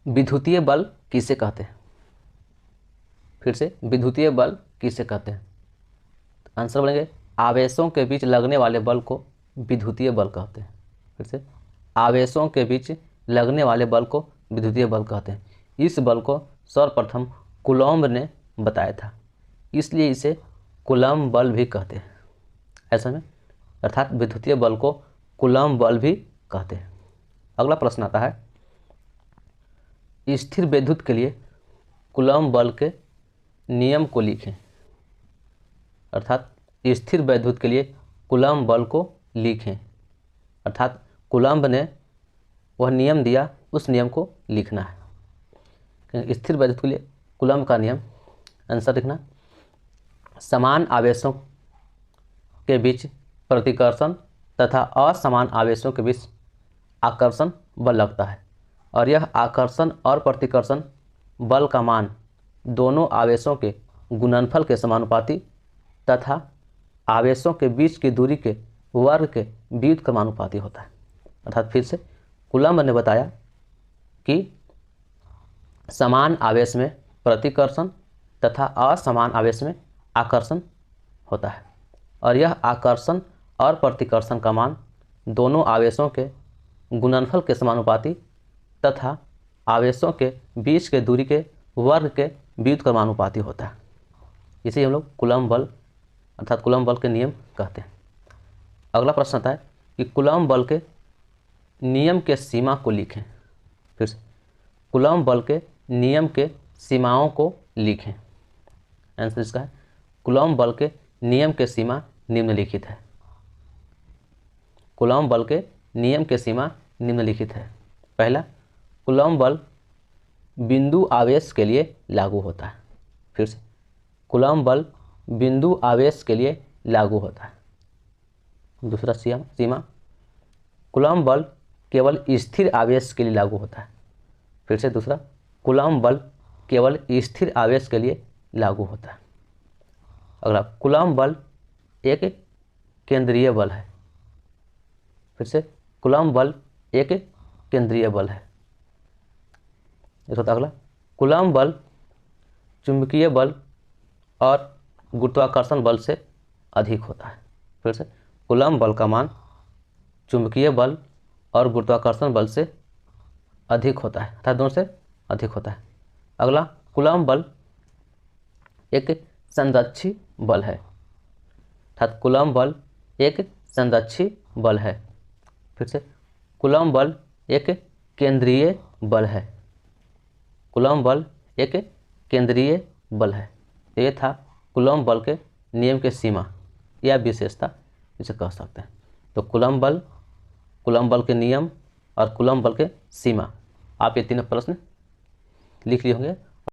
विद्युतीय बल किसे कहते हैं? फिर से, विद्युतीय बल किसे कहते हैं? आंसर बोलेंगे आवेशों के बीच लगने वाले बल को विद्युतीय बल कहते हैं। फिर से, आवेशों के बीच लगने वाले बल को विद्युतीय बल कहते हैं। इस बल को सर्वप्रथम कूलॉम्ब ने बताया था, इसलिए इसे कूलॉम्ब बल भी कहते हैं। ऐसा में अर्थात विद्युतीय बल को कूलॉम्ब बल भी कहते हैं। अगला प्रश्न आता है, स्थिर विद्युत के लिए कूलॉम्ब बल के नियम को लिखें। अर्थात स्थिर विद्युत के लिए कूलॉम्ब बल को लिखें, अर्थात कूलॉम्ब ने वह नियम दिया, उस नियम को लिखना है। स्थिर विद्युत के लिए कूलॉम्ब का नियम, आंसर लिखना, समान आवेशों के बीच प्रतिकर्षण तथा असमान आवेशों के बीच आकर्षण बल लगता है और यह आकर्षण और प्रतिकर्षण बल का मान दोनों आवेशों के गुणनफल के समानुपाती तथा आवेशों के बीच की दूरी के वर्ग के व्युत्क्रमानुपाती होता है। अर्थात फिर से, कूलॉम्ब ने बताया कि समान आवेश में प्रतिकर्षण तथा असमान आवेश में आकर्षण होता है और यह आकर्षण और प्रतिकर्षण का मान दोनों आवेशों के गुणनफल के समानुपाती तथा आवेशों के बीच के दूरी के वर्ग के व्युत्क्रमानुपाती होता है। इसे हम लोग कूलॉम्ब बल अर्थात कूलॉम्ब बल के नियम कहते हैं। अगला प्रश्न आता है कि कूलॉम्ब बल के नियम के सीमा को लिखें। फिर से, कूलॉम्ब बल के नियम के सीमाओं को लिखें। आंसर इसका है, कूलॉम्ब बल के नियम के सीमा निम्नलिखित है। कूलॉम्ब बल के नियम के सीमा निम्नलिखित है। पहला, कूलॉम्ब बल बिंदु आवेश के लिए लागू होता है। फिर से, कूलॉम्ब बल बिंदु आवेश के लिए लागू होता है। दूसरा सीमा, कूलॉम्ब बल केवल स्थिर आवेश के लिए लागू होता है। फिर से दूसरा, कूलॉम्ब बल केवल स्थिर आवेश के लिए लागू होता है। अगला, कूलॉम्ब बल एक केंद्रीय बल है। फिर से, कूलॉम्ब बल एक केंद्रीय बल है। अगला, कूलॉम्ब बल चुंबकीय बल और गुरुत्वाकर्षण बल से अधिक होता है। फिर से, कूलॉम्ब बल का मान चुंबकीय बल और गुरुत्वाकर्षण बल से अधिक होता है, अर्थात दोनों से अधिक होता है। अगला, कूलॉम्ब बल एक संरक्षी बल है, अर्थात कूलॉम्ब बल एक संरक्षी बल है। फिर से, कूलॉम्ब बल एक केंद्रीय बल है। कूलॉम्ब बल एक केंद्रीय बल है। ये था कूलॉम्ब बल के नियम के सीमा या विशेषता, इसे कह सकते हैं। तो कूलॉम्ब बल के नियम और कूलॉम्ब बल के सीमा, आप ये तीनों प्रश्न लिख लिए होंगे।